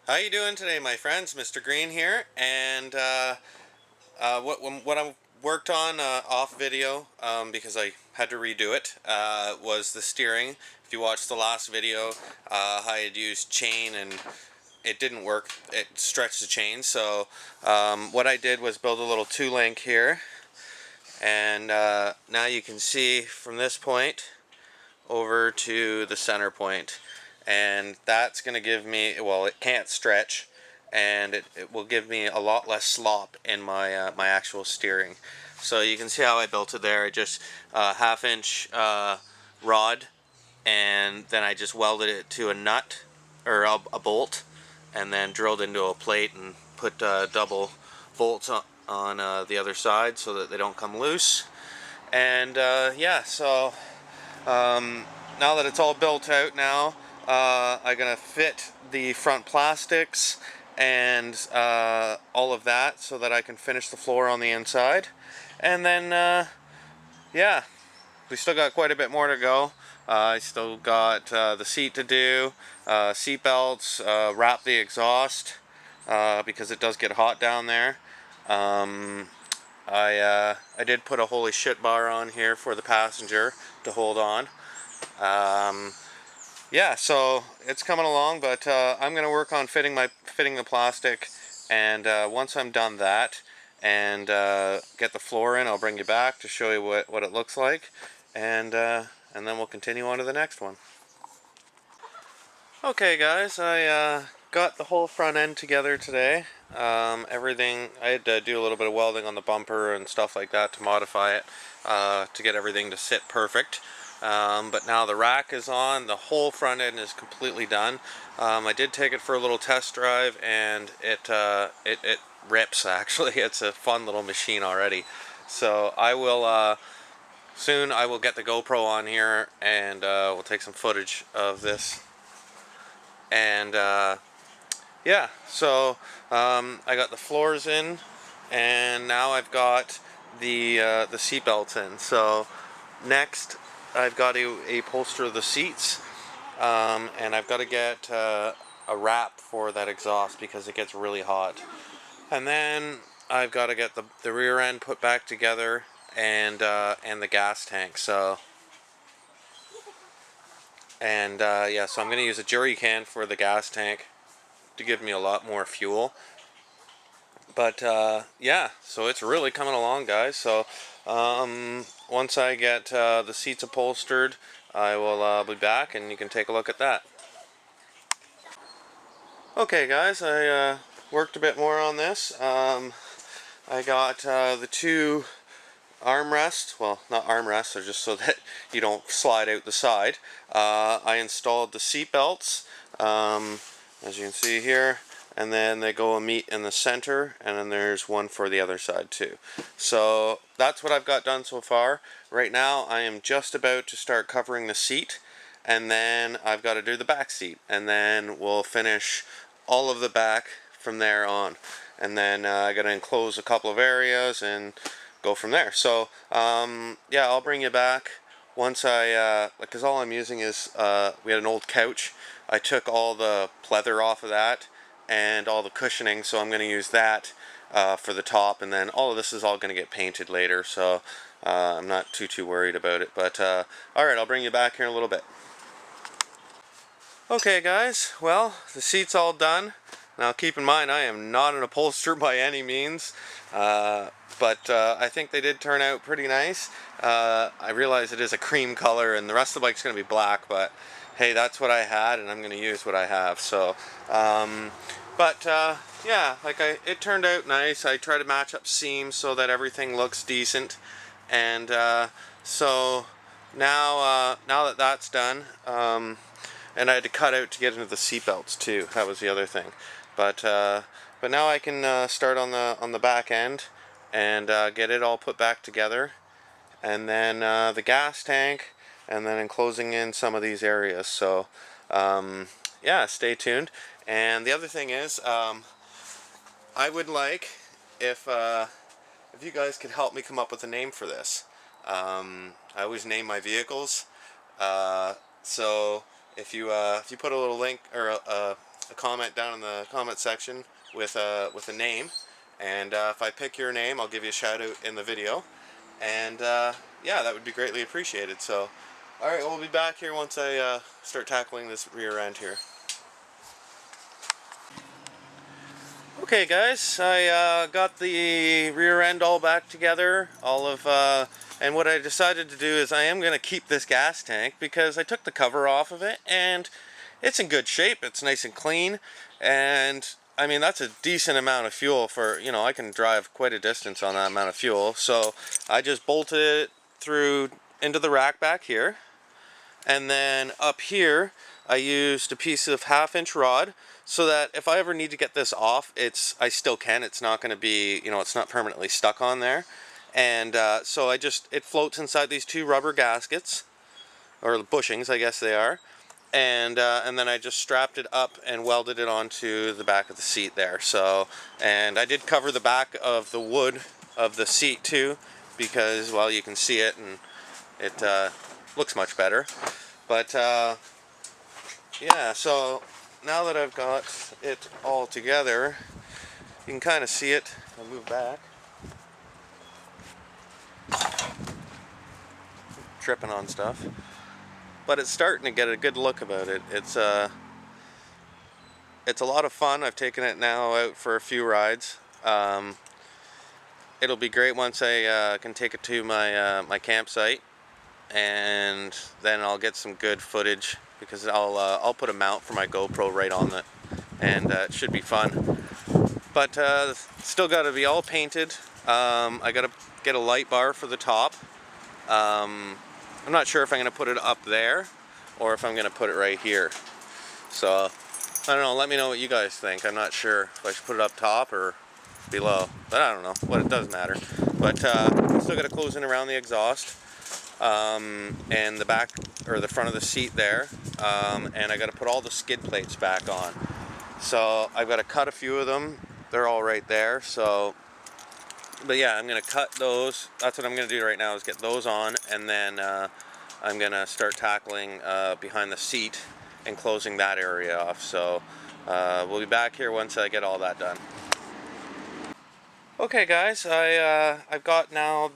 How you doing today, my friends? Mr. Green here, and what I worked on off video because I had to redo it was the steering. If you watched the last video, I had used chain and it didn't work. It stretched the chain, so what I did was build a little two-link here, and now you can see from this point over to the center point, and that's going to give me, well, it can't stretch, and it will give me a lot less slop in my my actual steering. So you can see how I built it there. I just half-inch rod, and then I just welded it to a nut or a bolt, and then drilled into a plate and put double bolts on the other side so that they don't come loose. And yeah, so now that it's all built out now, I'm going to fit the front plastics and all of that so that I can finish the floor on the inside. And then, yeah, we still got quite a bit more to go. I still got the seat to do, seat belts, wrap the exhaust because it does get hot down there. I did put a holy shit bar on here for the passenger to hold on. Um, yeah, so it's coming along, but I'm gonna work on fitting the plastic, and once I'm done that and get the floor in, I'll bring you back to show you what it looks like, and then we'll continue on to the next one. Okay, guys, I got the whole front end together today. Everything, I had to do a little bit of welding on the bumper and stuff like that to modify it to get everything to sit perfect. But now the rack is on, the whole front end is completely done. I did take it for a little test drive, and it rips actually. It's a fun little machine already. So I will soon I will get the GoPro on here, and we'll take some footage of this. And yeah, so I got the floors in, and now I've got the seat belts in. So next, I've got to upholster the seats, and I've got to get a wrap for that exhaust because it gets really hot. And then I've got to get the rear end put back together, and the gas tank. So yeah, so I'm going to use a jerry can for the gas tank to give me a lot more fuel. But yeah, so it's really coming along, guys. So once I get the seats upholstered, I will be back, and you can take a look at that. Okay, guys, I worked a bit more on this. I got the two armrests, well, not armrests, they're just so that you don't slide out the side. I installed the seat belts, as you can see here, and then they go and meet in the center, and then there's one for the other side too. So that's what I've got done so far. Right now I am just about to start covering the seat, and then I've got to do the back seat, and then we'll finish all of the back from there on. And then I got to enclose a couple of areas and go from there. So yeah, I'll bring you back once I because all I'm using is we had an old couch. I took all the pleather off of that and all the cushioning, so I'm going to use that for the top, and then all of this is all going to get painted later, so I'm not too worried about it. But alright, I'll bring you back here in a little bit. Okay, guys, well, the seat's all done. Now keep in mind, I am not an upholsterer by any means, but I think they did turn out pretty nice. I realize it is a cream color and the rest of the bike's going to be black, but hey, that's what I had, and I'm going to use what I have. So yeah, it turned out nice. I try to match up seams so that everything looks decent, and so now that that's done, and I had to cut out to get into the seat belts too. That was the other thing. But now I can start on the back end and get it all put back together, and then the gas tank, and then enclosing in some of these areas. So yeah, stay tuned. And the other thing is, I would like if you guys could help me come up with a name for this. I always name my vehicles, so if you put a little link or a comment down in the comment section with a name, and if I pick your name, I'll give you a shout out in the video, and yeah, that would be greatly appreciated. So, all right, we'll be back here once I start tackling this rear end here. Okay guys, I got the rear end all back together, and what I decided to do is I am going to keep this gas tank because I took the cover off of it and it's in good shape. It's nice and clean, and I mean that's a decent amount of fuel for, you know, I can drive quite a distance on that amount of fuel. So I just bolted it through into the rack back here, and then up here I used a piece of 1/2-inch rod so that if I ever need to get this off, I still can. It's not going to be, you know, it's not permanently stuck on there. And so it floats inside these 2 rubber gaskets, or bushings I guess they are, and then I just strapped it up and welded it onto the back of the seat there. So, and I did cover the back of the wood of the seat too, because, well, you can see it and it looks much better. But yeah, so now that I've got it all together, you can kind of see it. I'll move back. Tripping on stuff. But it's starting to get a good look about it. It's a lot of fun. I've taken it now out for a few rides. It'll be great once I can take it to my campsite, and then I'll get some good footage, because I'll put a mount for my GoPro right on it, and it should be fun. But still got to be all painted. I got to get a light bar for the top. I'm not sure if I'm going to put it up there or if I'm going to put it right here. So I don't know. Let me know what you guys think. I'm not sure if I should put it up top or below, but I don't know. What, it does matter. But still got to close in around the exhaust, and the back or the front of the seat there, and I got to put all the skid plates back on. So I've got to cut a few of them. They're all right there. So, but yeah, I'm gonna cut those. That's what I'm gonna do right now, is get those on, and then I'm gonna start tackling behind the seat and closing that area off. So we'll be back here once I get all that done. Okay guys, I've got now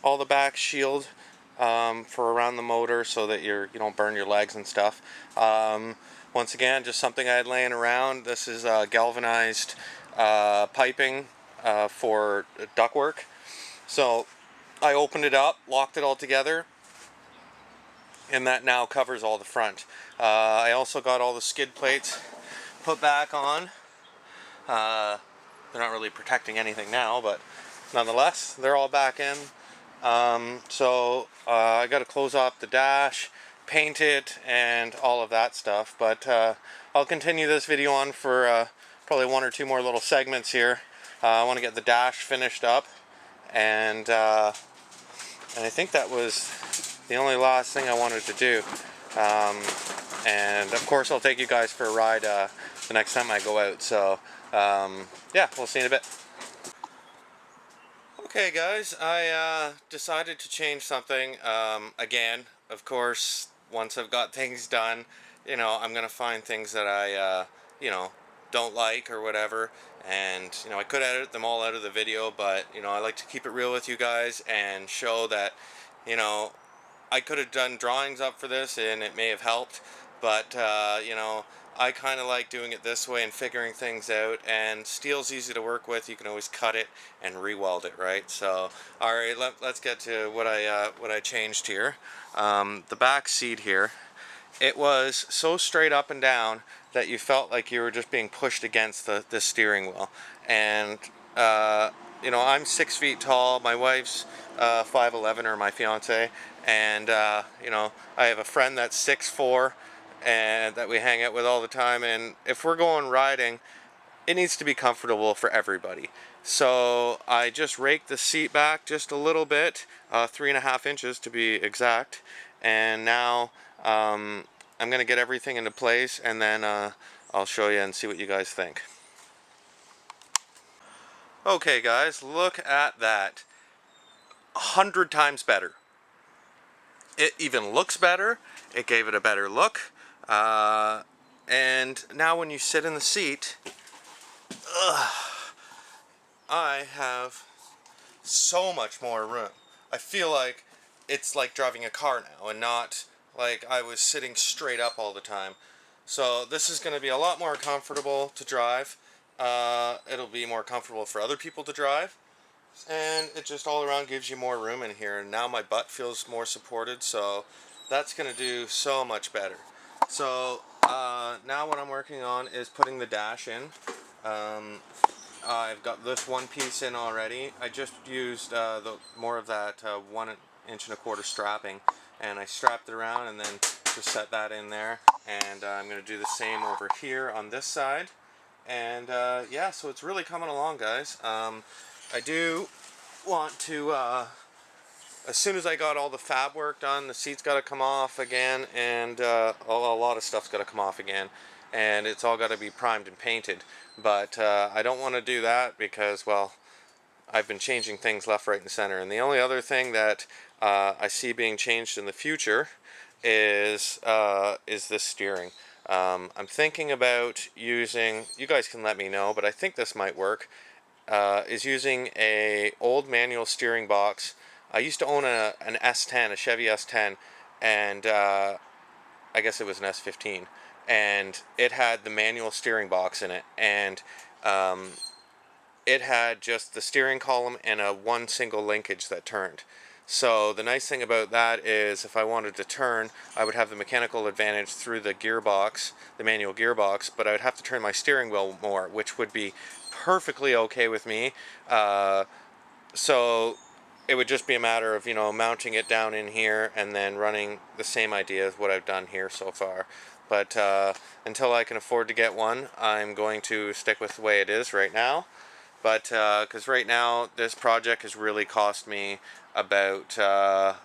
all the back shield for around the motor, so that you don't burn your legs and stuff. Once again, just something I had laying around. This is galvanized piping for ductwork. So I opened it up, locked it all together, and that now covers all the front. I also got all the skid plates put back on. They're not really protecting anything now, but nonetheless, they're all back in. So I got to close off the dash, paint it, and all of that stuff. But I'll continue this video on for probably 1 or 2 more little segments here. I want to get the dash finished up, and I think that was the only last thing I wanted to do. And of course, I'll take you guys for a ride the next time I go out. So yeah, we'll see you in a bit. Okay guys, I decided to change something again. Of course, once I've got things done, you know, I'm gonna find things that I you know, don't like or whatever, and you know, I could edit them all out of the video, but you know, I like to keep it real with you guys and show that, you know, I could have done drawings up for this and it may have helped, but you know, I kind of like doing it this way and figuring things out, and steel's easy to work with. You can always cut it and re-weld it, right? So, alright, let's get to what I changed here. The back seat here, it was so straight up and down that you felt like you were just being pushed against the steering wheel. And you know, I'm 6 feet tall, my wife's 5'11", or my fiance, and you know, I have a friend that's 6'4", and that we hang out with all the time, and if we're going riding, it needs to be comfortable for everybody. So I just raked the seat back just a little bit, 3.5 inches to be exact, and now I'm gonna get everything into place, and then I'll show you and see what you guys think. Okay guys, look at that. 100 times better. It even looks better. It gave it a better look. And now when you sit in the seat, I have so much more room. I feel like it's like driving a car now and not like I was sitting straight up all the time. So this is going to be a lot more comfortable to drive. It'll be more comfortable for other people to drive. And it just all around gives you more room in here. And now my butt feels more supported, so that's going to do so much better. So now what I'm working on is putting the dash in. I've got this one piece in already. I just used more of that 1.25" strapping, and I strapped it around and then just set that in there. And I'm going to do the same over here on this side. And yeah, so it's really coming along, guys. I do want to, as soon as I got all the fab work done, the seat's got to come off again, and a lot of stuff's got to come off again, and it's all got to be primed and painted. But I don't want to do that because, well, I've been changing things left, right, and center. And the only other thing that I see being changed in the future is this steering. I'm thinking about using, you guys can let me know, but I think this might work, is using a old manual steering box. I used to own an S10, a Chevy S10, and I guess it was an S15, and it had the manual steering box in it, and it had just the steering column and one single linkage that turned. So the nice thing about that is if I wanted to turn, I would have the mechanical advantage through the gearbox, the manual gearbox, but I would have to turn my steering wheel more, which would be perfectly okay with me. So it would just be a matter of, mounting it down in here and then running the same idea as what I've done here so far. But until I can afford to get one, I'm going to stick with the way it is right now. But because right now this project has really cost me about $100,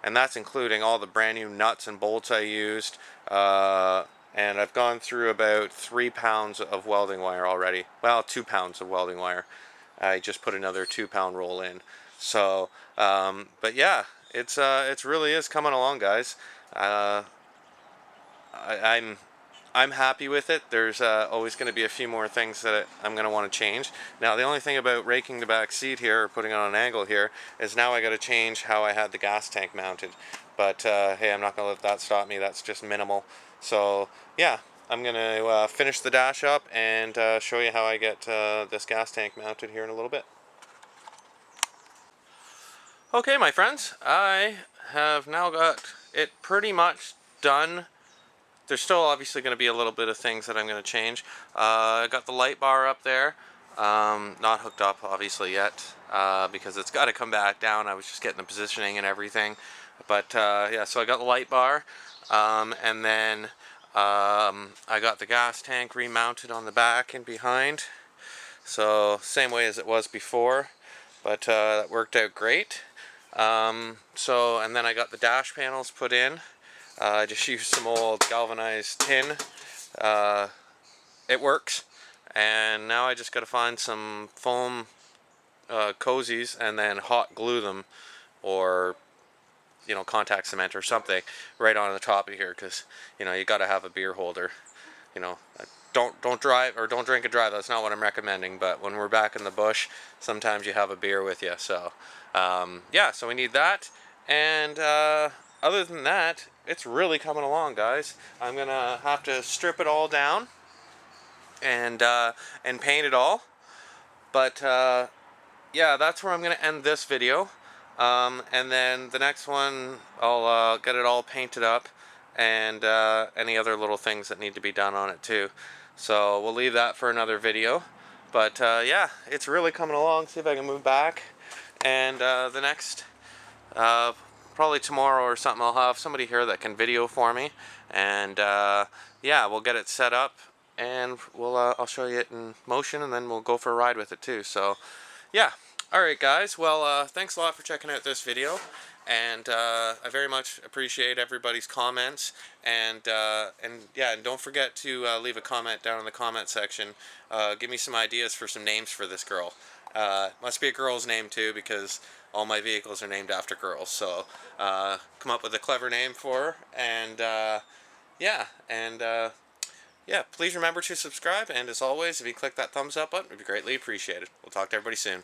and that's including all the brand new nuts and bolts I used, and I've gone through about 3 pounds of welding wire already. Well, 2 pounds of welding wire. I just put another 2-pound roll in. So but yeah, it's really is coming along, guys. I'm happy with it. There's always going to be a few more things that I'm going to want to change. Now, the only thing about raking the back seat here, or putting it on an angle here, is now I got to change how I had the gas tank mounted. But hey, I'm not going to let that stop me. That's just minimal. So yeah, I'm going to finish the dash up and show you how I get this gas tank mounted here in a little bit. Okay, my friends, I have now got it pretty much done. There's still obviously going to be a little bit of things that I'm going to change. I got the light bar up there, not hooked up obviously yet, because it's got to come back down. I was just getting the positioning and everything. But yeah, so I got the light bar, and then I got the gas tank remounted on the back and behind. So same way as it was before, but that worked out great. And then I got the dash panels put in. I just used some old galvanized tin. It works. And now I just got to find some foam cozies and then hot glue them, or contact cement or something right on the top of here, because you got to have a beer holder. Don't drive or don't drink and drive. That's not what I'm recommending. But when we're back in the bush, sometimes you have a beer with you. So yeah, so we need that. And other than that, it's really coming along, guys. I'm gonna have to strip it all down and paint it all. But yeah, that's where I'm gonna end this video. And then the next one, I'll get it all painted up, and any other little things that need to be done on it too. So we'll leave that for another video. But yeah, it's really coming along. See if I can move back. And the next, probably tomorrow or something, I'll have somebody here that can video for me. And yeah, we'll get it set up, and I'll show you it in motion, and then we'll go for a ride with it too. So yeah. Alright guys, well thanks a lot for checking out this video, And I very much appreciate everybody's comments. And yeah, and don't forget to leave a comment down in the comment section. Give me some ideas for some names for this girl. Must be a girl's name too, because all my vehicles are named after girls. So come up with a clever name for her. And yeah, and yeah, please remember to subscribe. And as always, if you click that thumbs up button, it would be greatly appreciated. We'll talk to everybody soon.